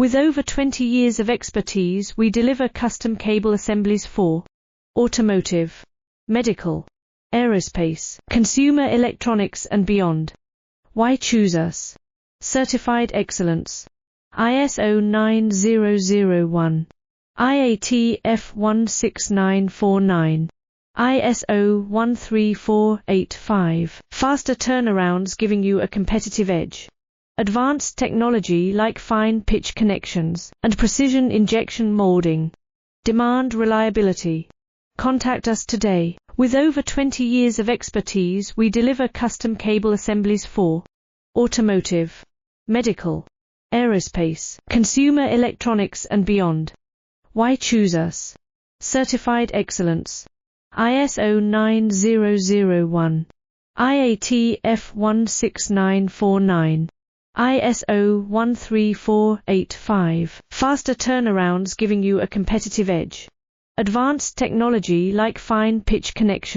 With over 20 years of expertise, we deliver custom cable assemblies for automotive, medical, aerospace, consumer electronics and beyond. Why choose us? Certified excellence. ISO 9001, IAT F16949, ISO 13485. Faster turnarounds giving you a competitive edge. Advanced technology like fine pitch connections and precision injection molding. Demand reliability. Contact us today. With over 20 years of expertise, we deliver custom cable assemblies for automotive, medical, aerospace, consumer electronics and beyond. Why choose us? Certified excellence. ISO 9001, IAT F16949, ISO 13485. Faster turnarounds giving you a competitive edge. Advanced technology like fine pitch connection.